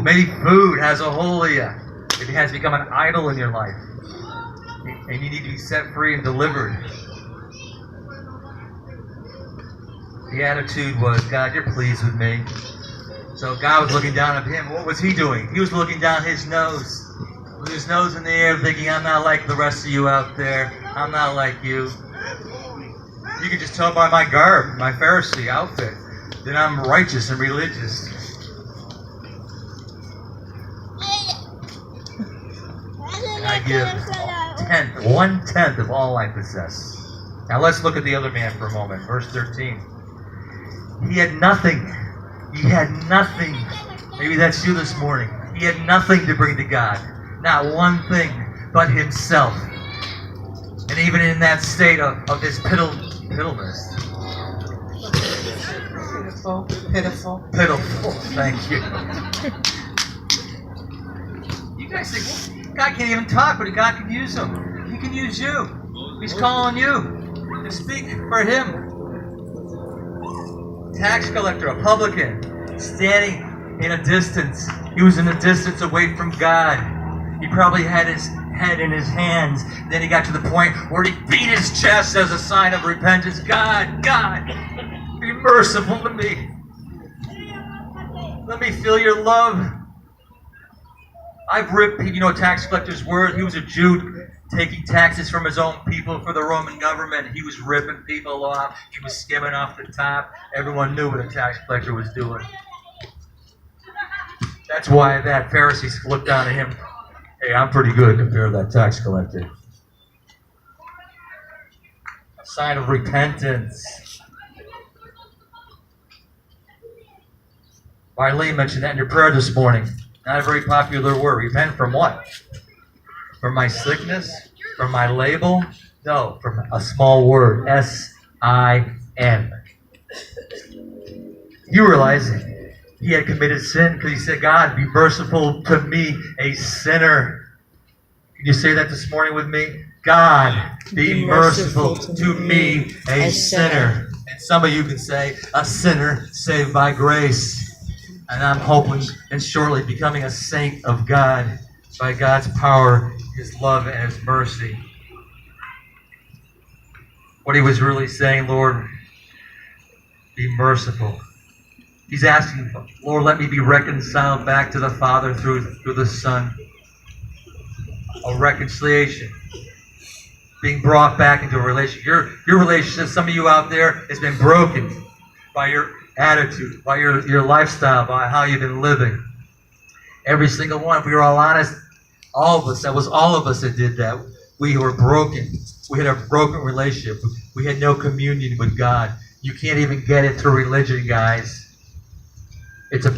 Maybe food has a hold of you. It has become an idol in your life. And you need to be set free and delivered. The attitude was, God, you're pleased with me. So God was looking down at him. What was he doing? He was looking down his nose. With his nose in the air, thinking, I'm not like the rest of you out there. I'm not like you. You can just tell by my garb, my Pharisee outfit, that I'm righteous and religious. And I give 1/10 of all I possess. Now let's look at the other man for a moment. Verse 13. He had nothing. He had nothing. Maybe that's you this morning. He had nothing to bring to God. Not one thing but himself. And even in that state of his pitifulness. Pitiful. Thank you. You guys think, God can't even talk, but God can use him. He can use you. He's calling you to speak for him. Tax collector, a publican, standing in a distance. He was in a distance away from God. He probably had his head in his hands. Then he got to the point where he beat his chest as a sign of repentance. God, be merciful to me. Let me feel your love. I've ripped, tax collector's word. He was a Jew taking taxes from his own people for the Roman government. He was ripping people off. He was skimming off the top. Everyone knew what a tax collector was doing. That's why that Pharisee looked down at him. Hey, I'm pretty good compared to that tax collector. A sign of repentance. Marlene mentioned that in your prayer this morning. Not a very popular word. Repent from what? From my sickness? From my label? No, from a small word. S-I-N. You realize he had committed sin because he said, God, be merciful to me, a sinner. Can you say that this morning with me? God, be merciful to me, a sinner. And some of you can say, a sinner saved by grace. And I'm hoping and shortly becoming a saint of God by God's power, his love, and his mercy. What he was really saying, Lord, be merciful. He's asking, Lord, let me be reconciled back to the Father through the Son. A reconciliation. Being brought back into a relationship. Your relationship, some of you out there, has been broken by your attitude, by your lifestyle, by how you've been living. Every single one, if we were all honest, all of us, that was all of us that did that. We were broken. We had a broken relationship. We had no communion with God. You can't even get it through religion, guys. It's a